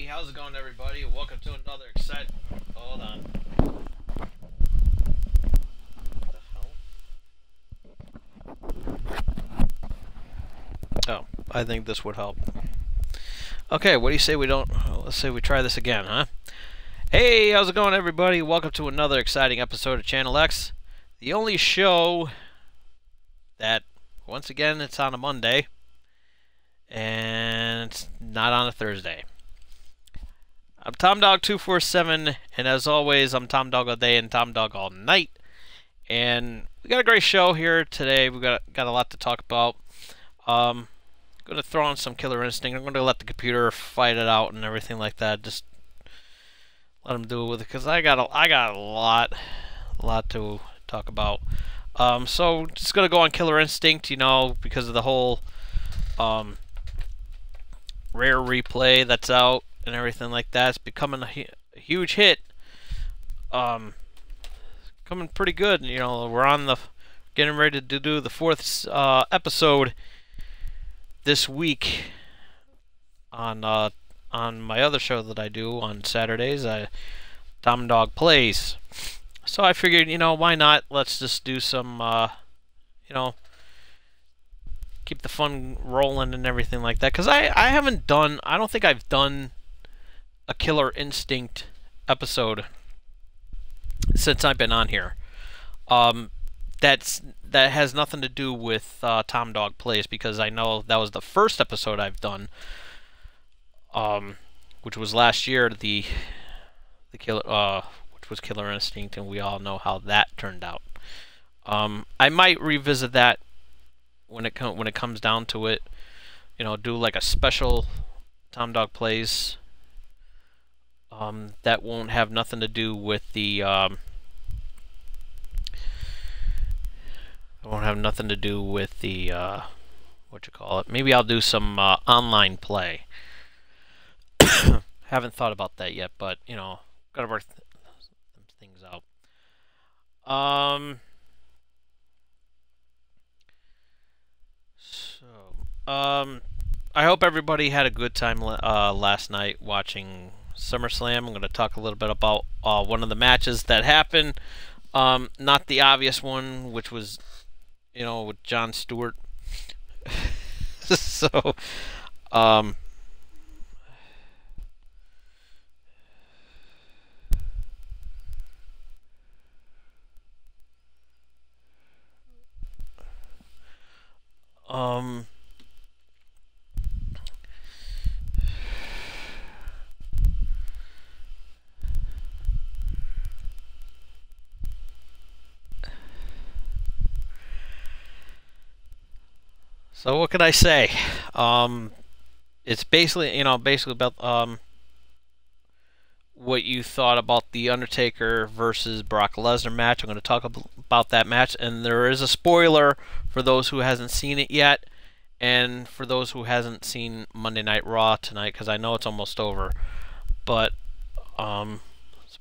How's it going, everybody? Welcome to another exciting... Hold on. What the hell? Oh, I think this would help. Okay, what do you say we don't... Let's say we try this again, huh? Hey, how's it going, everybody? Welcome to another exciting episode of Channel X. The only show that, once again, it's on a Monday. And it's not on a Thursday. I'm TomDog247, and as always, I'm Tom Dog all day and Tom Dog all night. And we got a great show here today. We got a lot to talk about. I'm gonna throw on some Killer Instinct. I'm gonna let the computer fight it out and everything like that. Just let him do it with it, because I got a lot to talk about. So just gonna go on Killer Instinct, you know, because of the whole rare replay that's out and everything like that. It's becoming a huge hit. Coming pretty good. You know, we're on the getting ready to do the 4th episode this week on my other show that I do on Saturdays, Tom Dog Plays. So I figured, you know, why not? Let's just do some, you know, keep the fun rolling and everything like that. Because I don't think I've done a Killer Instinct episode since I've been on here. That has nothing to do with Tom Dog Plays, because I know that was the first episode I've done, which was last year, which was Killer Instinct, and we all know how that turned out. I might revisit that when it comes down to it. You know, do like a special Tom Dog Plays. That won't have nothing to do with the what you call it. Maybe I'll do some online play. Haven't thought about that yet, but you know, gotta work things out. I hope everybody had a good time last night watching SummerSlam. I'm going to talk a little bit about one of the matches that happened. Not the obvious one, which was, you know, with Jon Stewart. So, so what can I say? It's basically, you know, about what you thought about the Undertaker versus Brock Lesnar match. I'm going to talk about that match, and there is a spoiler for those who hasn't seen it yet, and for those who hasn't seen Monday Night Raw tonight, because I know it's almost over. But as a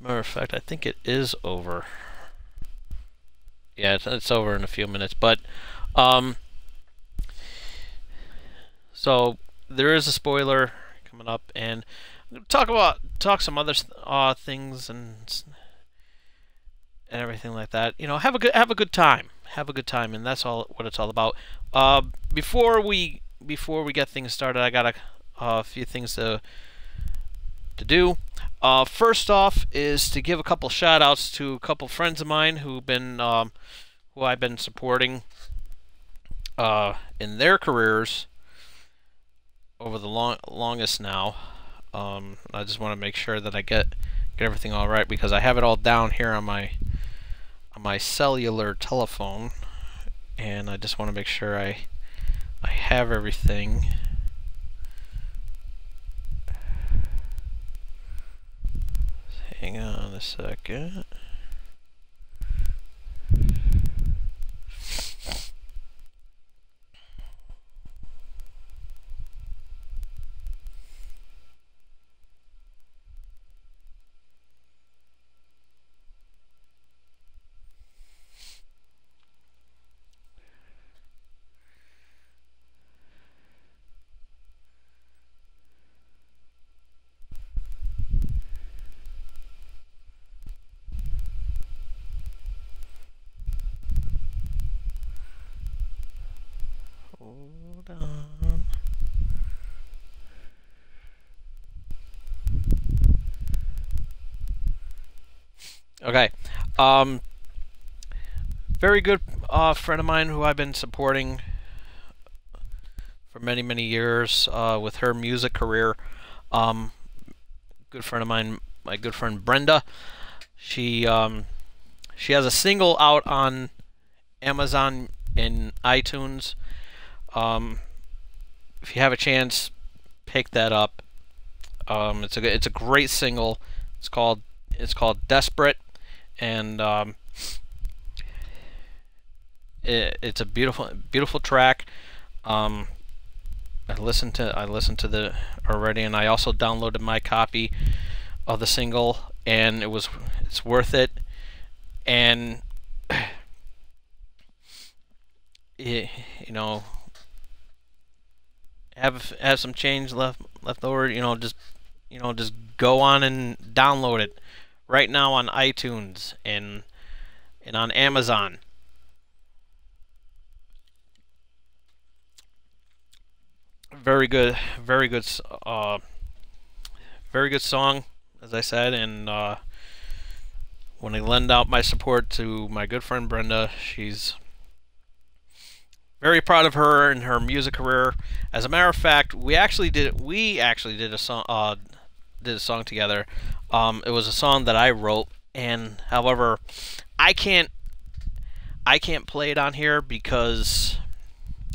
matter of fact, I think it is over. Yeah, it's over in a few minutes. But so there is a spoiler coming up, and I'm gonna talk some other things and everything like that. You know, have a good time, and that's all what it's all about. Before we get things started, I got a few things to do. First off is to give a couple shout outs to a couple friends of mine who I've been supporting in their careers over the longest now. I just want to make sure that I get everything all right, because I have it all down here on my cellular telephone, and I just want to make sure I have everything. Hang on a second. Hold on. Okay. Very good friend of mine who I've been supporting for many, many years with her music career. Good friend of mine, my good friend Brenda. She has a single out on Amazon and iTunes. If you have a chance, pick that up. It's a great single. It's called Desperate, and it's a beautiful track. I listened to the already, and I also downloaded my copy of the single, and it's worth it. And you know, have some change left over. Just go on and download it right now on iTunes and on Amazon. Very good song, as I said, and when I lend out my support to my good friend Brenda, she's very proud of her and her music career. As a matter of fact, we actually did a song together. It was a song that I wrote, and however, I can't play it on here because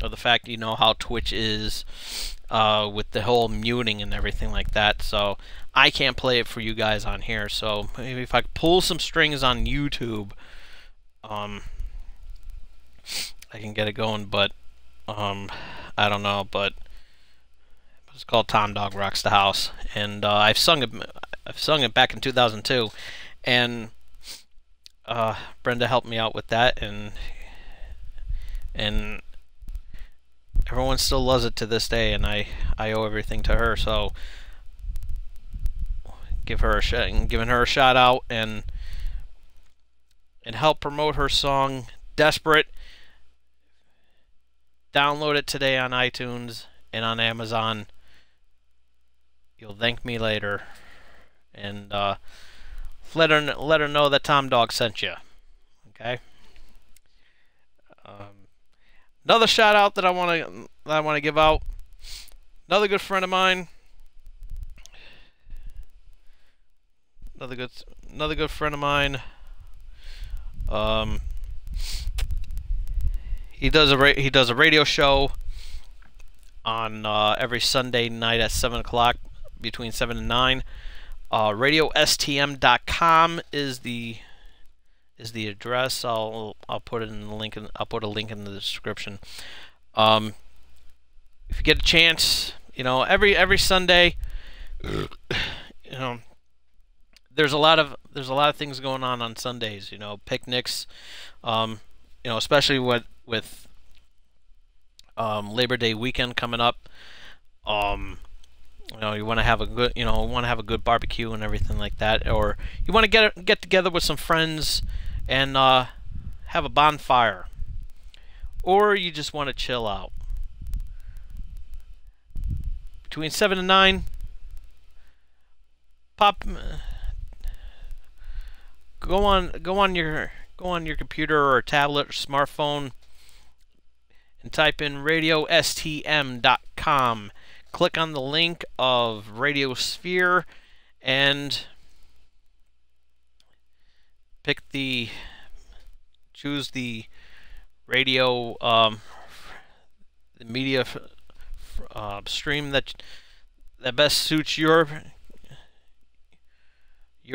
of the fact how Twitch is with the whole muting and everything like that. So I can't play it for you guys on here. So maybe if I could pull some strings on YouTube, I can get it going, but I don't know. But it's called Tom Dog Rocks the House, and I've sung it back in 2002, and Brenda helped me out with that, and everyone still loves it to this day, and I owe everything to her. So giving her a shout out and help promote her song Desperate. Download it today on iTunes and on Amazon. You'll thank me later, and let her know that Tom Dog sent you. Okay. Another shout out that I want to give out. Another good friend of mine. Another good friend of mine. He does a radio show on every Sunday night at 7 o'clock, between 7 and 9. RadioSTM.com is the address. I'll put it in the link. I'll put a link in the description. If you get a chance, every Sunday, there's a lot of things going on Sundays. Picnics. Especially with Labor Day weekend coming up. You want to have a good barbecue and everything like that, or you want to get together with some friends and have a bonfire, or you just want to chill out. Between 7 and 9, go on your computer or tablet or smartphone and type in RadioSTM.com. Click on the link of Radiosphere, and choose the radio, the media stream that best suits your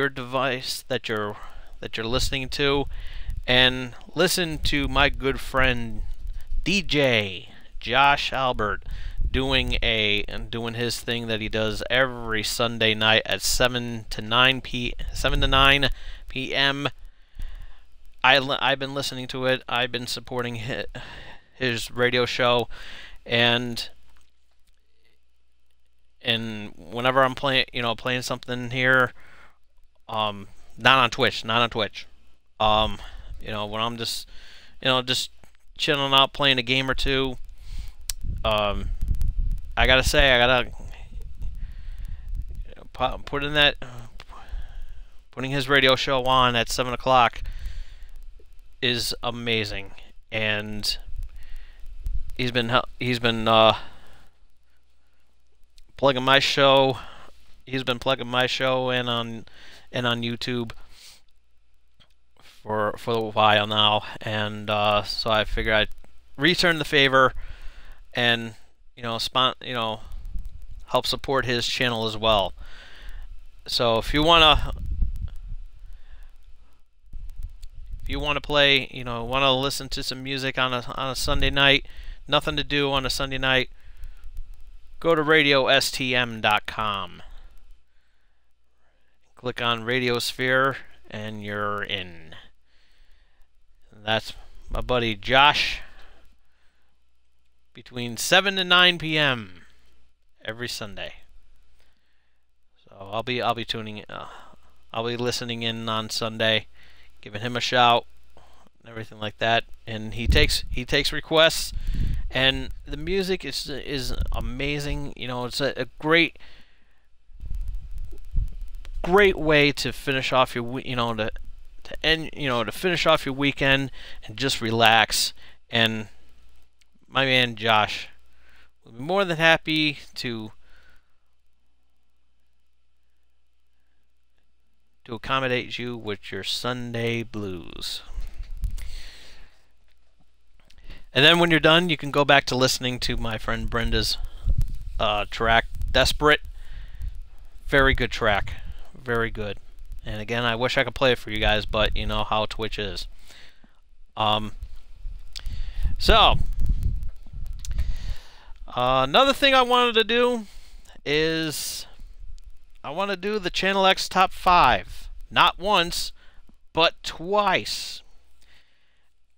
device that you're listening to, and listen to my good friend DJ Josh Albert doing his thing that he does every Sunday night at 7 to 9 p.m. I've been listening to it. I've been supporting his radio show, and whenever I'm playing something here, not on Twitch, when I'm just chilling out playing a game or two, I gotta putting his radio show on at 7 o'clock is amazing, and he's been plugging my show. He's been plugging my show and on YouTube for a while now, and so I figured I'd return the favor and help support his channel as well. So if you wanna play, wanna listen to some music on a Sunday night, nothing to do on a Sunday night, go to radiostm.com. Click on Radiosphere and you're in. That's my buddy Josh, between 7 to 9 p.m. every Sunday. So I'll be tuning in. I'll be listening in on Sunday, giving him a shout and everything like that. And he takes requests, and the music is amazing. It's a great way to finish off your to finish off your weekend and just relax. And my man Josh will be more than happy to accommodate you with your Sunday blues. And then when you're done, you can go back to listening to my friend Brenda's track, Desperate. Very good track. Very good. And again, I wish I could play it for you guys, but you know how Twitch is. Another thing I wanted to do is I want to do the Channel X Top 5. Not once, but twice.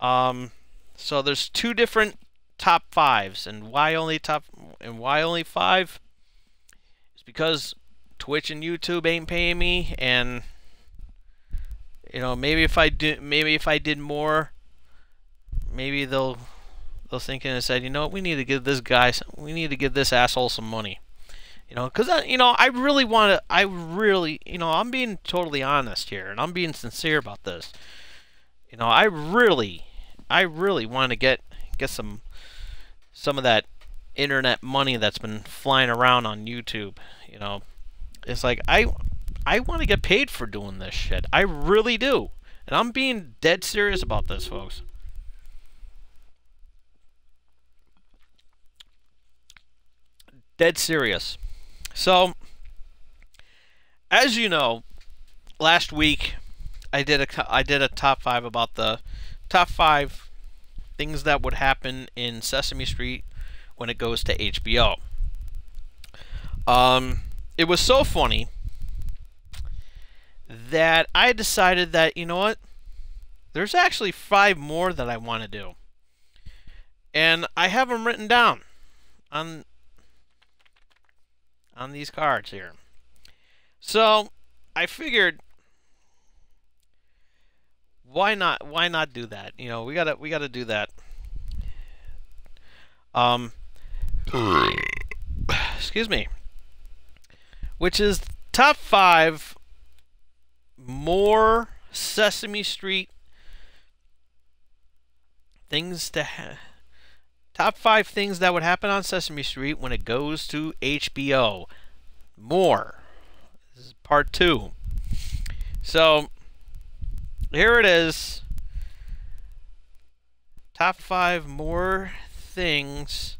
So there's two different top 5s, and why only 5? It's because Twitch and YouTube ain't paying me, and maybe if I did more, maybe they'll think and said, we need to give this asshole some money. Because I really want to. I'm being totally honest here, and I'm being sincere about this. I really want to get some of that internet money that's been flying around on YouTube. It's like I want to get paid for doing this shit. I really do, and I'm being dead serious about this, folks. Dead serious. So, as you know, last week I did a top 5 about the top 5 things that would happen in Sesame Street when it goes to HBO. It was so funny that I decided that, there's actually 5 more that I want to do. And I have them written down on these cards here. So I figured, why not do that? We gotta do that. Excuse me. Which is top 5 more Sesame Street things top 5 things that would happen on Sesame Street when it goes to HBO. More. This is part 2. So, here it is. Top 5 more things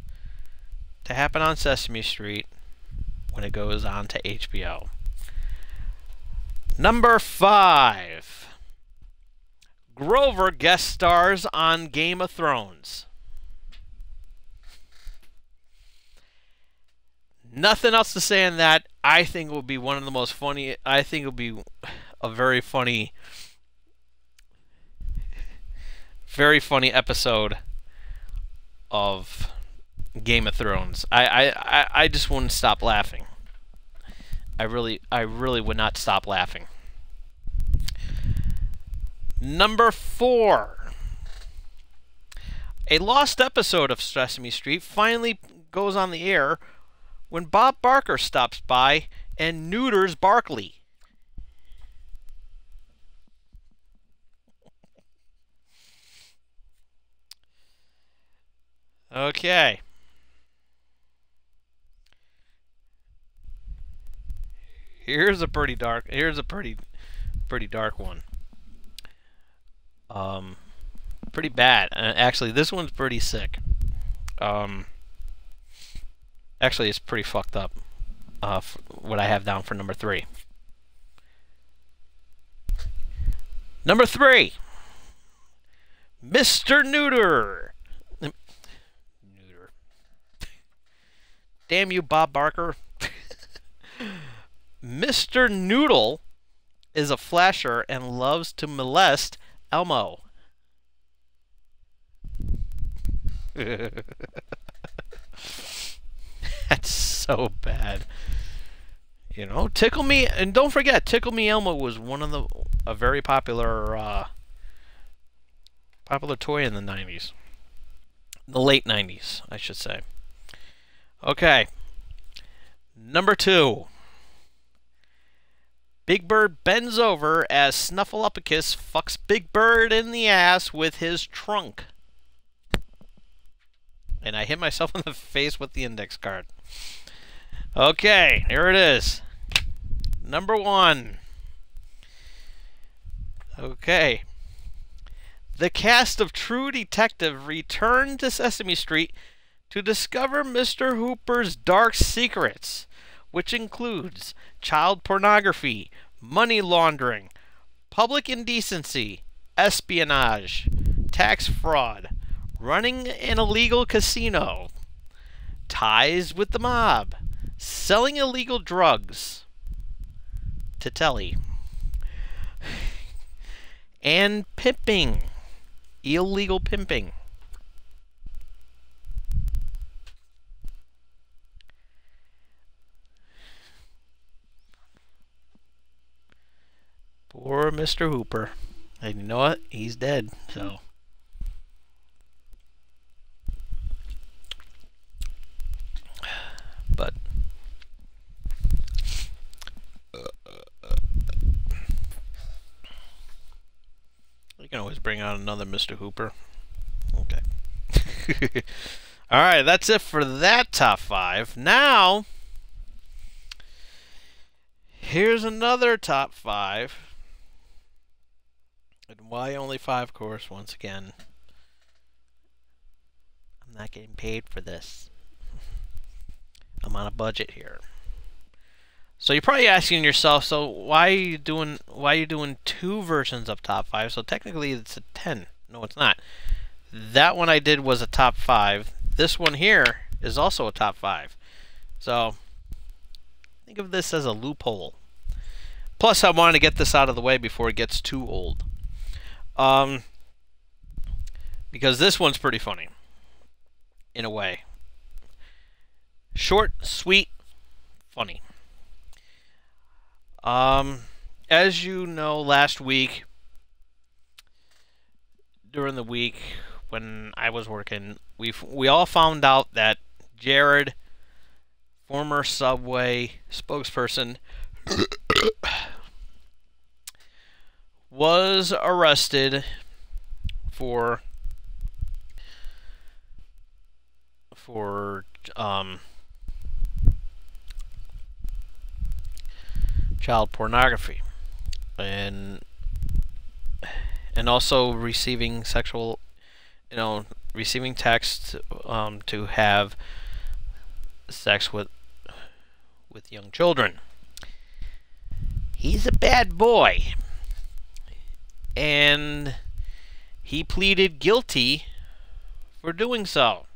to happen on Sesame Street when it goes on to HBO. Number 5. Grover guest stars on Game of Thrones. Nothing else to say on that. I think it will be one of the most funny. I think it will be a very funny episode of Game of Thrones. I just wouldn't stop laughing. I really would not stop laughing. Number 4. A lost episode of Sesame Street finally goes on the air when Bob Barker stops by and neuters Barkley. Okay. Here's a pretty dark one. Pretty bad. Actually, this one's pretty sick. Actually, it's pretty fucked up. What I have down for number 3. Number 3. Mr. Neuter. Neuter. Damn you, Bob Barker. Mr. Noodle is a flasher and loves to molest Elmo. That's so bad. You know, Tickle Me, and don't forget, Tickle Me Elmo was one of a very popular toy in the 90s. The late 90s, I should say. Okay. Number 2. Big Bird bends over as Snuffleupagus fucks Big Bird in the ass with his trunk. And I hit myself in the face with the index card. Okay, here it is. Number 1. Okay. The cast of True Detective returned to Sesame Street to discover Mr. Hooper's dark secrets, which includes child pornography, money laundering, public indecency, espionage, tax fraud, running an illegal casino, ties with the mob, selling illegal drugs to Telly, and pimping, illegal pimping. Poor Mr. Hooper. And you know what? He's dead, so. But you can always bring out another Mr. Hooper. Okay. Alright, that's it for that top 5. Now, here's another top 5. And why only 5, of course, once again. I'm not getting paid for this. I'm on a budget here. So you're probably asking yourself, so why are you doing 2 versions of top 5? So technically it's a 10. No, it's not. That one I did was a top 5. This one here is also a top 5. So think of this as a loophole. Plus I wanted to get this out of the way before it gets too old. Because this one's pretty funny. In a way. Short, sweet, funny. As you know, last week, during the week when I was working, we all found out that Jared, former Subway spokesperson, was arrested for child pornography. And and also receiving sexual, receiving text to have sex with young children. He's a bad boy, and he pleaded guilty for doing so.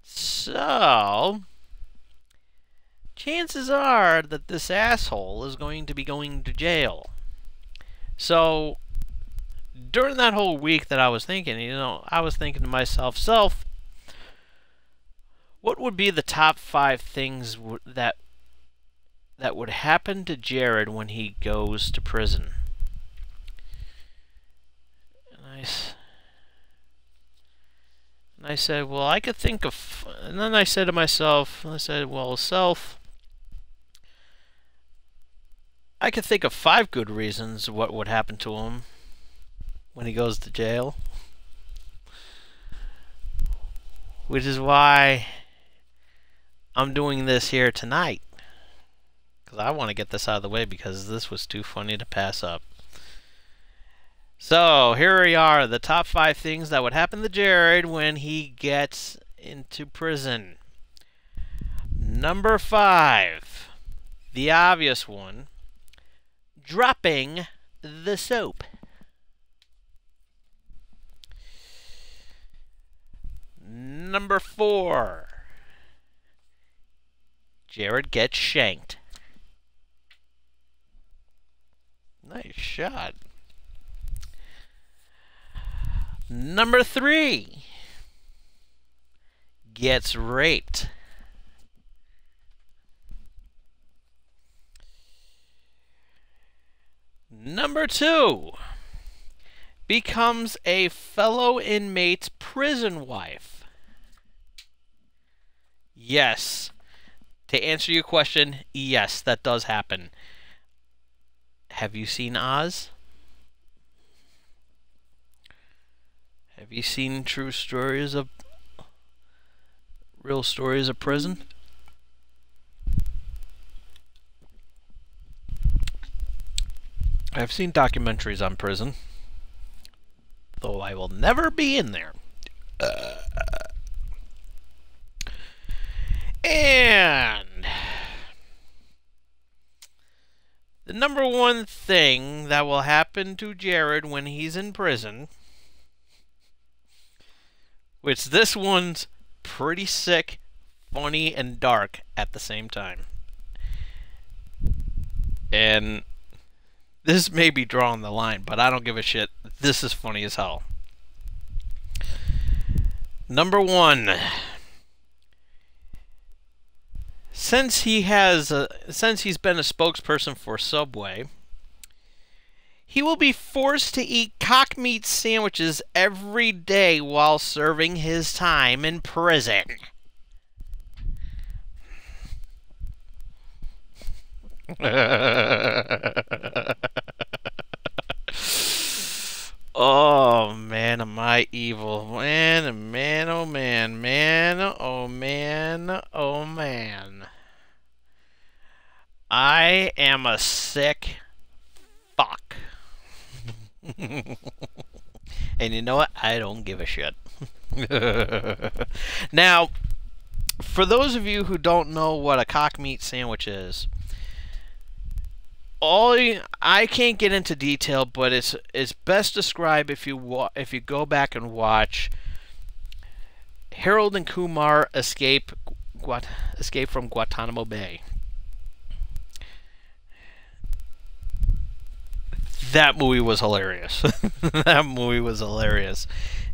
So, chances are that this asshole is going to be going to jail. So, during that whole week that I was thinking, I was thinking to myself, what would be the top 5 things that would happen to Jared when he goes to prison? And I said, well, I could think of... And then I said to myself, well, I could think of 5 good reasons what would happen to him when he goes to jail. Which is why I'm doing this here tonight. Because I want to get this out of the way because this was too funny to pass up. So, here we are, the top 5 things that would happen to Jared when he gets into prison. Number 5, the obvious one, dropping the soap. Number 4, Jared gets shanked. Nice shot. Number 3, gets raped. Number 2, becomes a fellow inmate's prison wife. Yes. To answer your question, yes, that does happen. Have you seen Oz? Have you seen real stories of prison? I've seen documentaries on prison, though I will never be in there. And the number 1 thing that will happen to Jared when he's in prison, which this one's pretty sick, funny, and dark at the same time. And this may be drawing the line, but I don't give a shit. This is funny as hell. Number 1. Since he's been a spokesperson for Subway, he will be forced to eat cock meat sandwiches every day while serving his time in prison. Oh man, am I evil. Man, oh man, oh man, man, oh man, oh man. I am a sick fuck. And you know what? I don't give a shit. Now, for those of you who don't know what a cock meat sandwich is, I can't get into detail, but it's best described if you go back and watch Harold and Kumar Escape from Guantanamo Bay. That movie was hilarious. That movie was hilarious.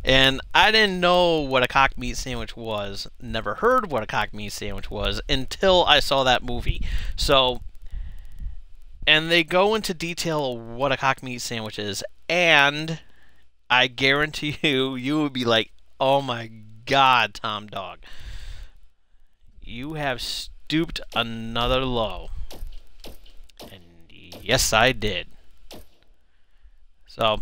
And I didn't know what a cock meat sandwich was. Never heard what a cock meat sandwich was until I saw that movie. So, and they go into detail of what a cock meat sandwich is. And I guarantee you would be like, oh my God, Tom Dog. You have stooped another low. And yes, I did. So,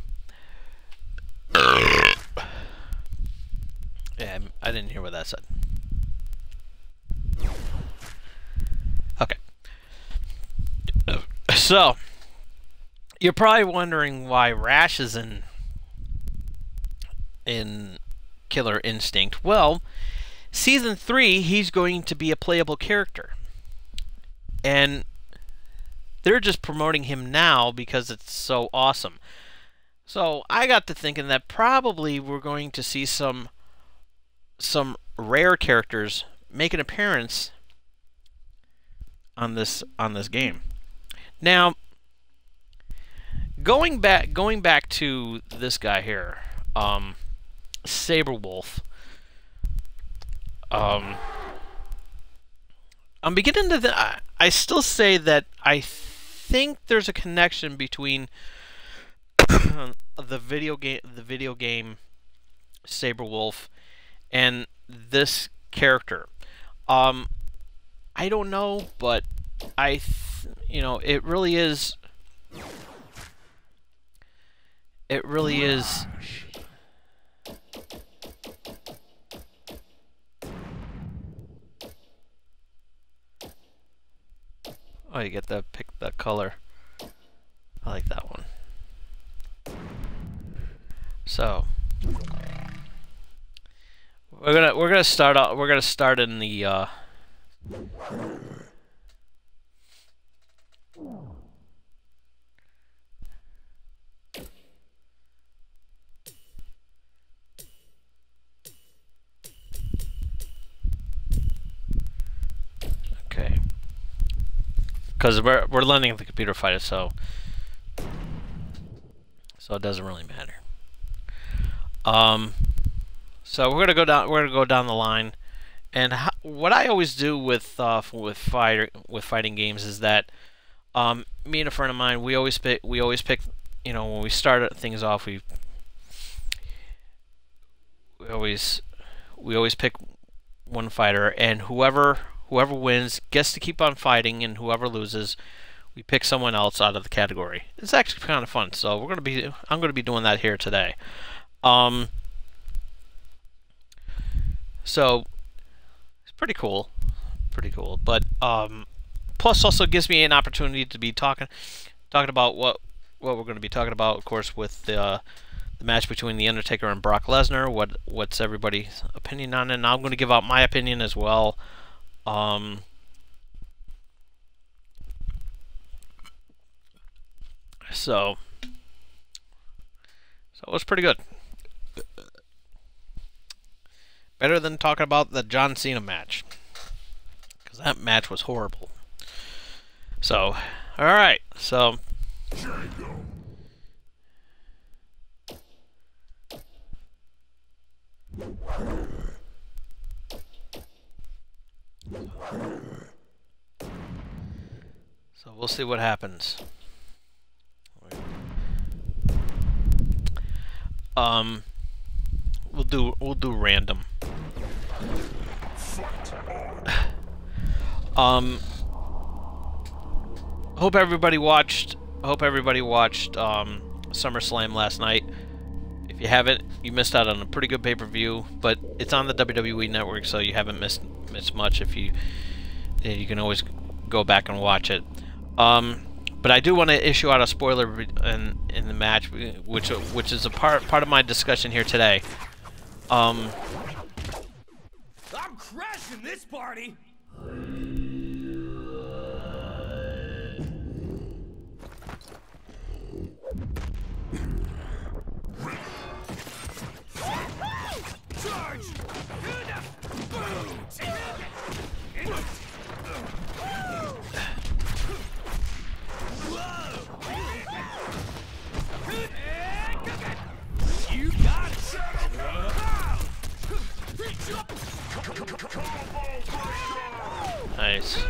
yeah, I didn't hear what that said. Okay. So, You're probably wondering why Rash is in Killer Instinct. Well, Season 3, he's going to be a playable character. And they're just promoting him now because it's so awesome. So I got to thinking that probably we're going to see some rare characters make an appearance on this game. Now, going back to this guy here, Sabrewulf. I'm beginning to. I still say that I think there's a connection between the video game Sabrewulf and this character. I don't know, but it really is. It really is. Oh, you get to pick the color. I like that one. So we're gonna start out. We're gonna start in the. Okay. Because we're learning the computer fighter, so it doesn't really matter. So we're gonna go down. We're gonna go down the line, and what I always do with fighting games is that me and a friend of mine, we always pick. When we start things off, we always pick one fighter, and whoever wins gets to keep on fighting, and whoever loses, we pick someone else out of the category. It's actually kind of fun, so I'm gonna be doing that here today. So it's pretty cool, but plus also gives me an opportunity to be talking about what we're going to be talking about, of course, with the match between The Undertaker and Brock Lesnar. What's everybody's opinion on it? And I'm going to give out my opinion as well. So it was pretty good. Better than talking about the John Cena match, because that match was horrible. So, all right. So. So we'll see what happens. We'll do random. Hope everybody watched SummerSlam last night. If you haven't, you missed out on a pretty good pay-per-view, but it's on the WWE Network, so you haven't missed much. If you can always go back and watch it. But I do want to issue out a spoiler in the match, which is a part of my discussion here today. I'm crashing this party. Charge! You got it. Nice.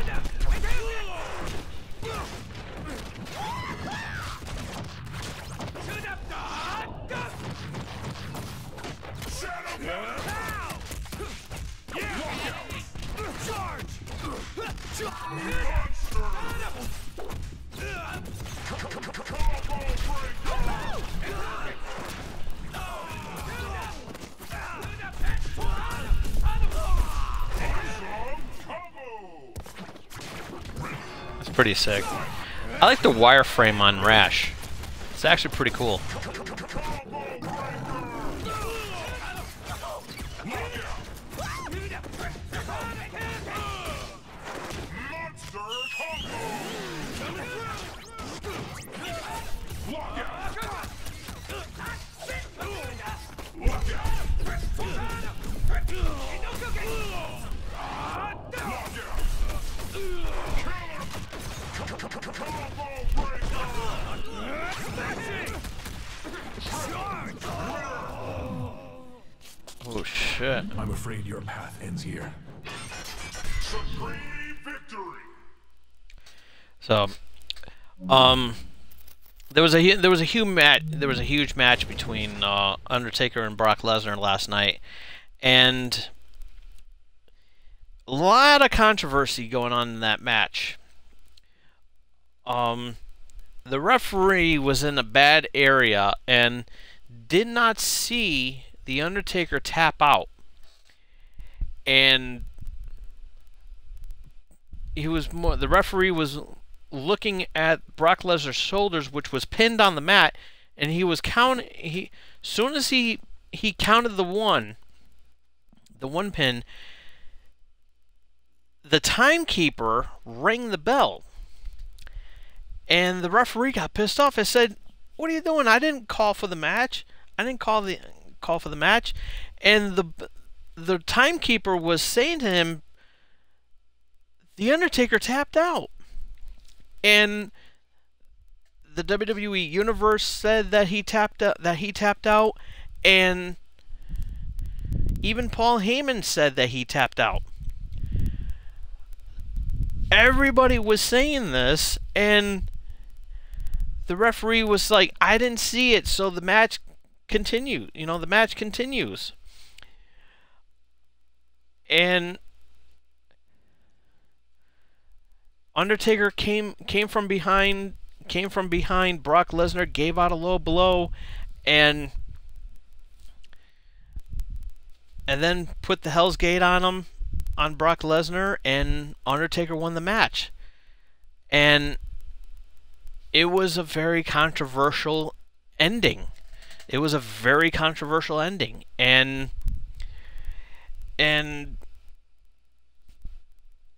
That's pretty sick. I like the wireframe on Rash. It's actually pretty cool. Oh shit. I'm afraid your path ends here. Supreme victory. So, there was a huge match between Undertaker and Brock Lesnar last night, and a lot of controversy going on in that match. The referee was in a bad area and did not see the Undertaker tap out, and the referee was looking at Brock Lesnar's shoulders, which was pinned on the mat, and he was counting. Soon as he counted the one pin, the timekeeper rang the bell, and the referee got pissed off and said, "What are you doing? I didn't call for the match. I didn't call for the match." And the timekeeper was saying to him, "The Undertaker tapped out." And the WWE Universe said that he tapped out, and even Paul Heyman said that he tapped out. Everybody was saying this, and the referee was like, "I didn't see it," so the match continued. The match continues. And Undertaker came from behind Brock Lesnar, gave out a low blow, and then put the Hell's Gate on Brock Lesnar, and Undertaker won the match. And it was a very controversial ending. And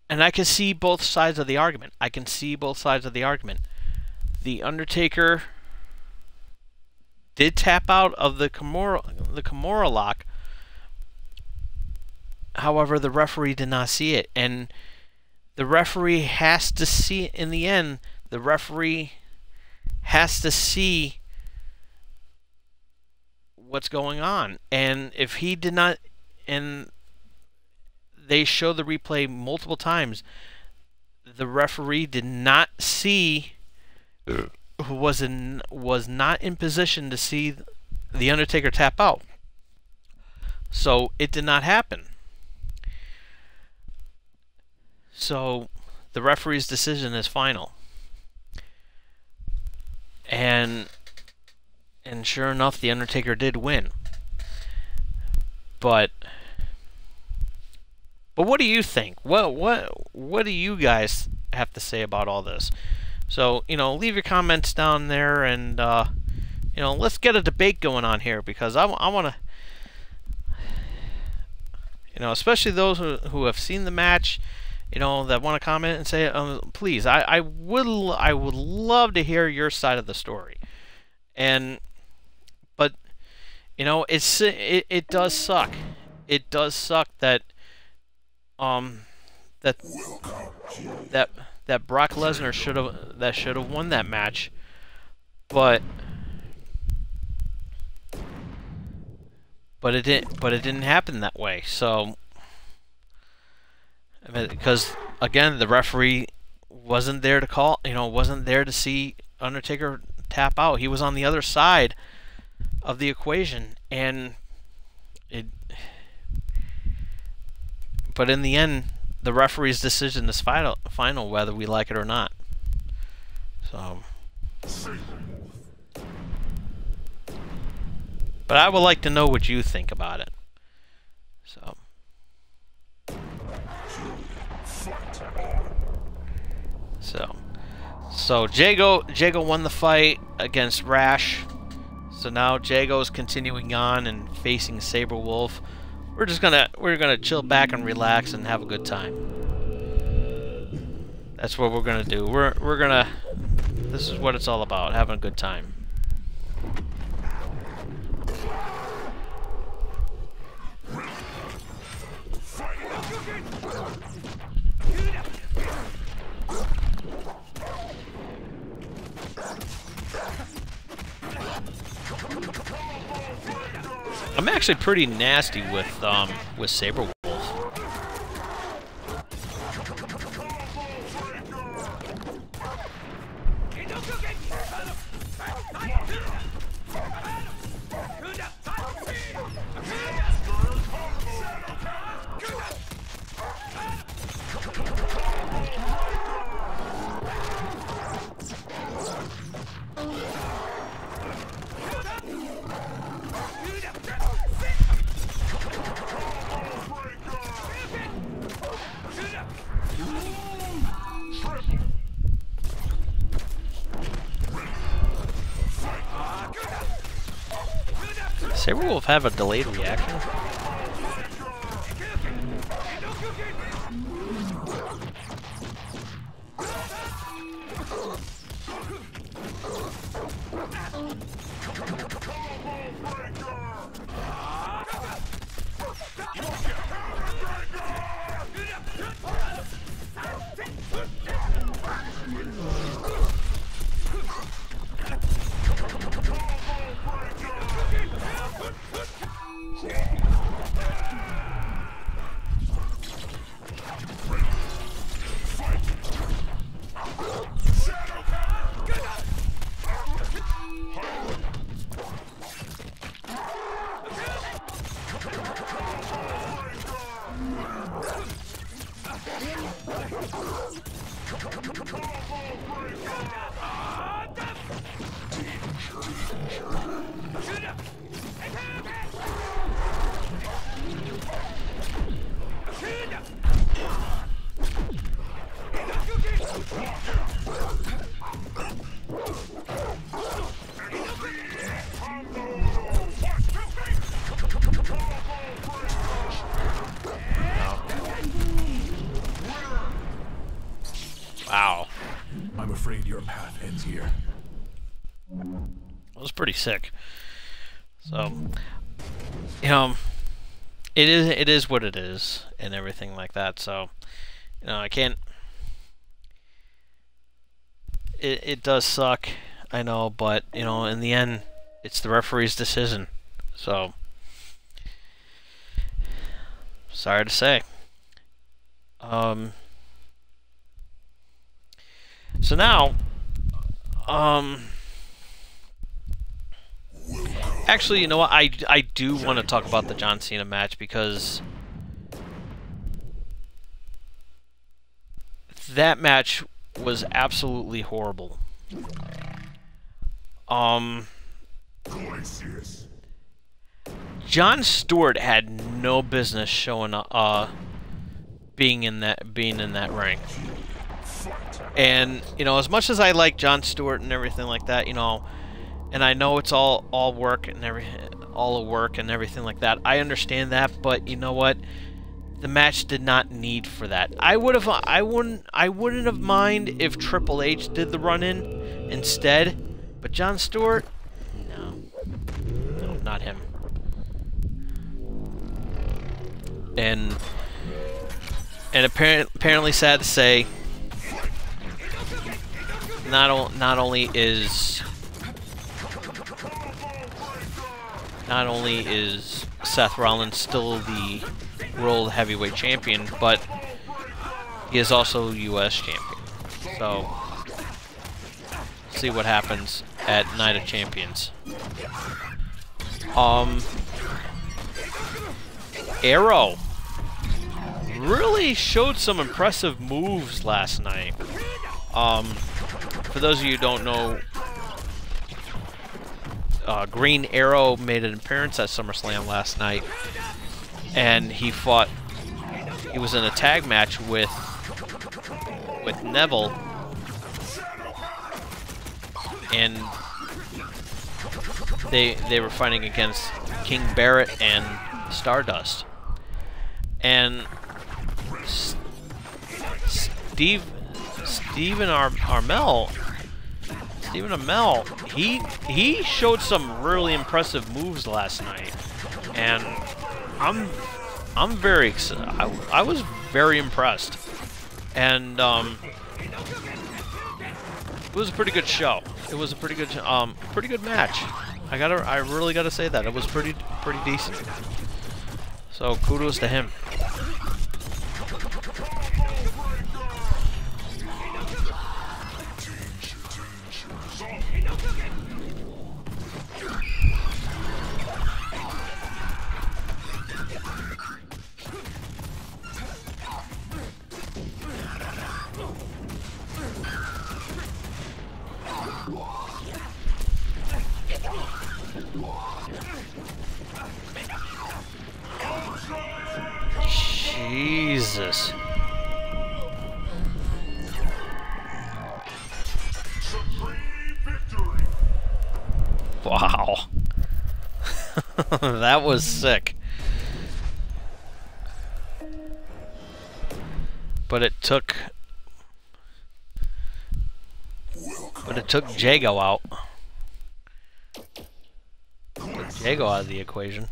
I can see both sides of the argument. The Undertaker did tap out of the Kimura lock. However, the referee did not see it, and the referee has to see it in the end. The referee has to see what's going on, and if he did not, and they show the replay multiple times, the referee did not see, was not in position to see the Undertaker tap out, so it did not happen. So the referee's decision is final, and sure enough, the Undertaker did win. But what do you think? What do you guys have to say about all this? So, leave your comments down there, and let's get a debate going on here, because I want to, especially those who have seen the match, that want to comment and say, please, I would love to hear your side of the story. But it does suck. It does suck that that Brock Lesnar should have won that match, but it didn't happen that way. So, because again, the referee wasn't there to call, wasn't there to see Undertaker tap out. He was on the other side of the equation, and but in the end, the referee's decision is final, whether we like it or not. So, but I would like to know what you think about it. So Jago won the fight against Rash. So now Jago's continuing on and facing Sabrewulf. We're gonna chill back and relax and have a good time. That's what we're gonna do. This is what it's all about, having a good time. I'm actually pretty nasty with Sabrewulf. Sabrewulf have a delayed reaction? Wow. I'm afraid your path ends here. That was pretty sick. So, you know, it is what it is and everything like that. So, you know, I can't. It does suck, I know, but you know, in the end, it's the referee's decision. So, sorry to say. So now, actually, you know what? I do want to talk about the John Cena match because that match was absolutely horrible. Jon Stewart had no business showing being in that ring. And you know, as much as I like Jon Stewart and everything like that, you know, and I know it's all work and all a work and everything like that. I understand that, but you know what? The match did not need for that. I wouldn't have mind if Triple H did the run-in instead, but Jon Stewart, no, not him. And apparently, sad to say, not only is Seth Rollins still the World Heavyweight Champion, but he is also U.S. Champion. So, see what happens at Night of Champions. Arrow really showed some impressive moves last night. For those of you who don't know, Green Arrow made an appearance at SummerSlam last night, and he was in a tag match with Neville, and they were fighting against King Barrett and Stardust, and Stephen Amell, he showed some really impressive moves last night, and I'm very excited. I was very impressed, and it was a pretty good show. It was a pretty good match. I really gotta say that it was pretty decent. So kudos to him. Jesus. Wow. That was sick. But it took Jago out. Took Jago out of the equation.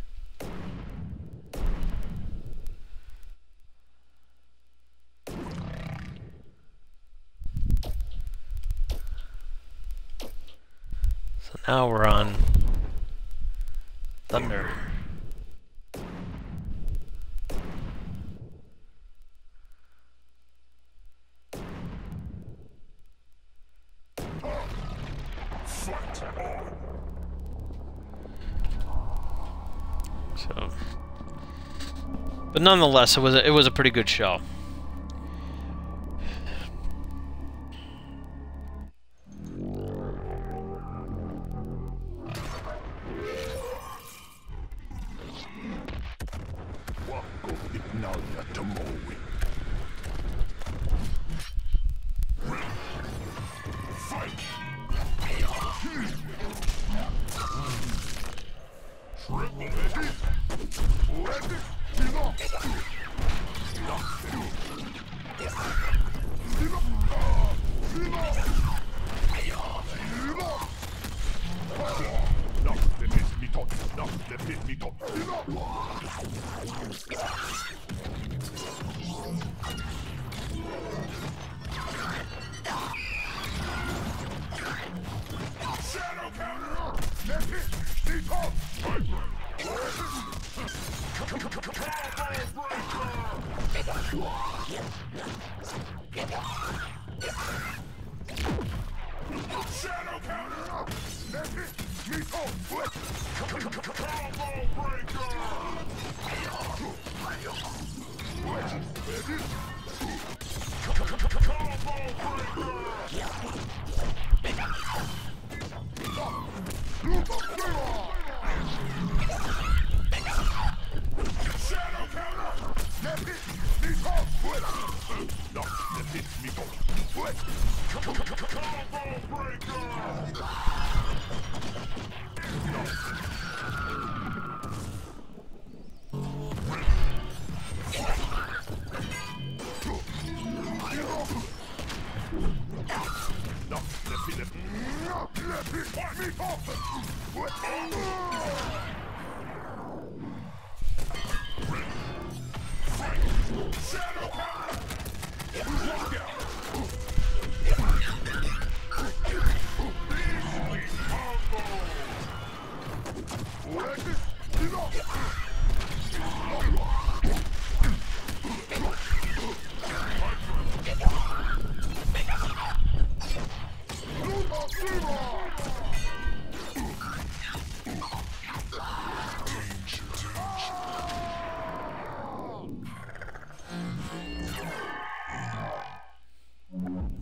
So now we're on Thunder. So, but nonetheless, it was a pretty good show.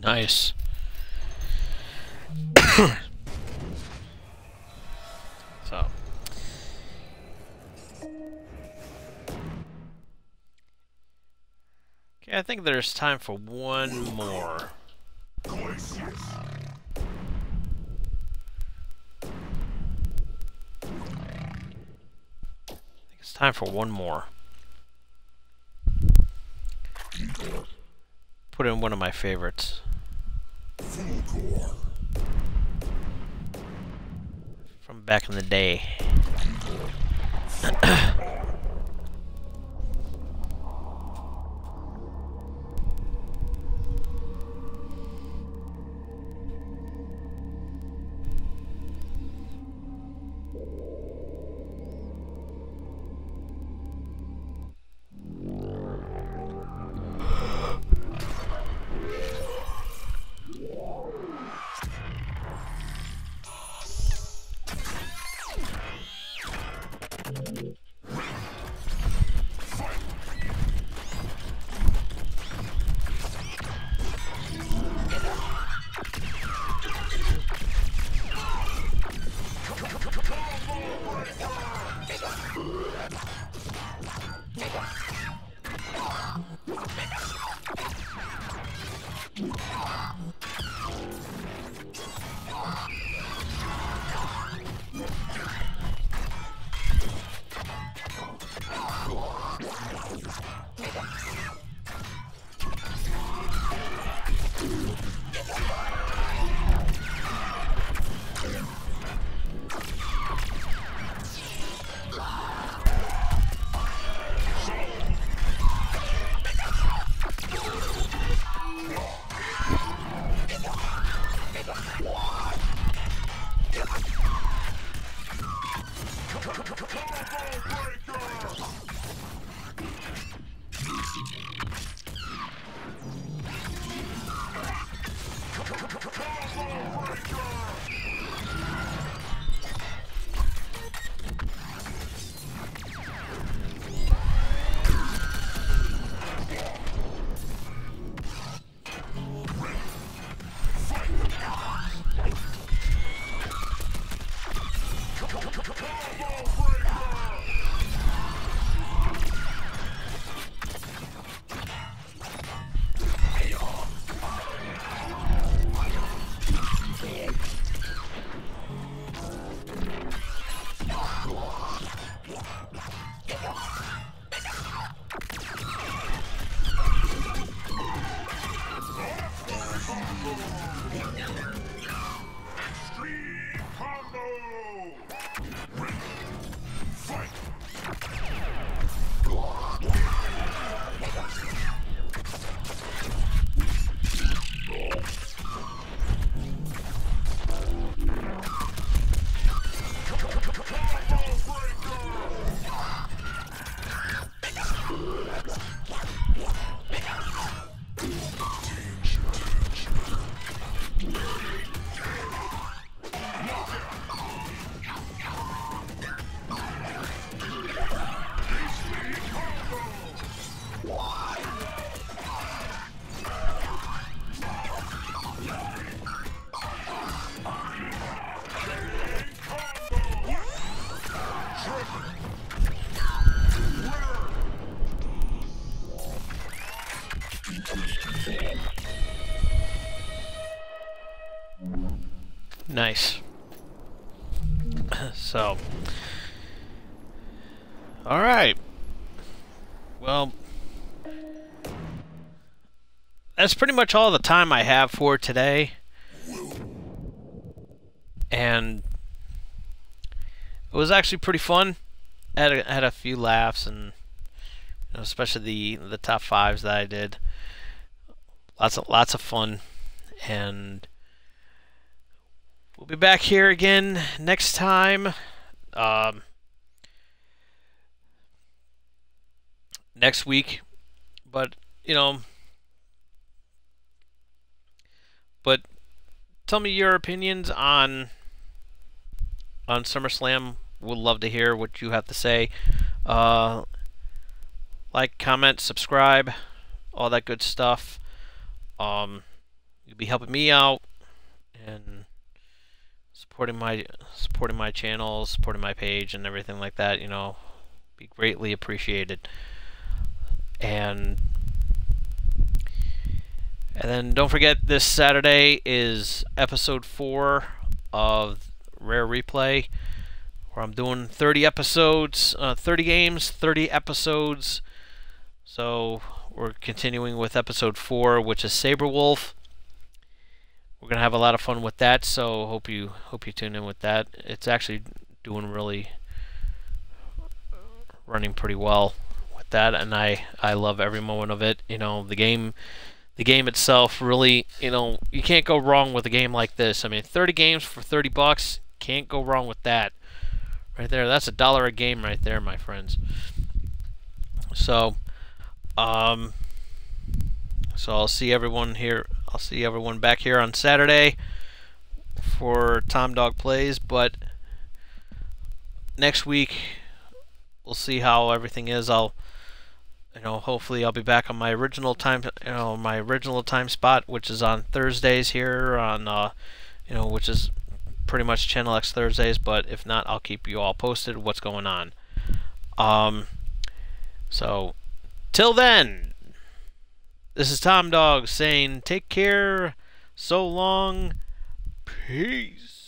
Nice. So. Okay, I think there's time for one more. It's time for one more. Put in one of my favorites. From back in the day. Nice. So, all right. Well, that's pretty much all the time I have for today. And it was actually pretty fun. Had a few laughs, and you know, especially the top fives that I did. Lots of fun, and we'll be back here again next time. Next week, but you know, tell me your opinions on SummerSlam. We'd love to hear what you have to say. Like, comment, subscribe, all that good stuff. You'll be helping me out and supporting my channel, supporting my page, and everything like that. You know, be greatly appreciated. And then don't forget, this Saturday is episode 4 of Rare Replay. where I'm doing 30 episodes, 30 games, 30 episodes. So we're continuing with episode 4, which is Saberwolf. We're gonna have a lot of fun with that. So hope you tune in with that. It's actually doing really running pretty well with that, and I love every moment of it. You know, the game itself really, you know, you can't go wrong with a game like this. I mean, 30 games for $30, can't go wrong with that. Right there, that's $1 a game right there, my friends. So, so I'll see everyone here. I'll see everyone back here on Saturday for Tom Dog Plays. But next week, we'll see how everything is. Hopefully I'll be back on my original time. My original time spot, which is on Thursdays here on, which is pretty much Channel X Thursdays. But if not, I'll keep you all posted what's going on. So, till then, this is Tom Dog saying take care, so long, peace.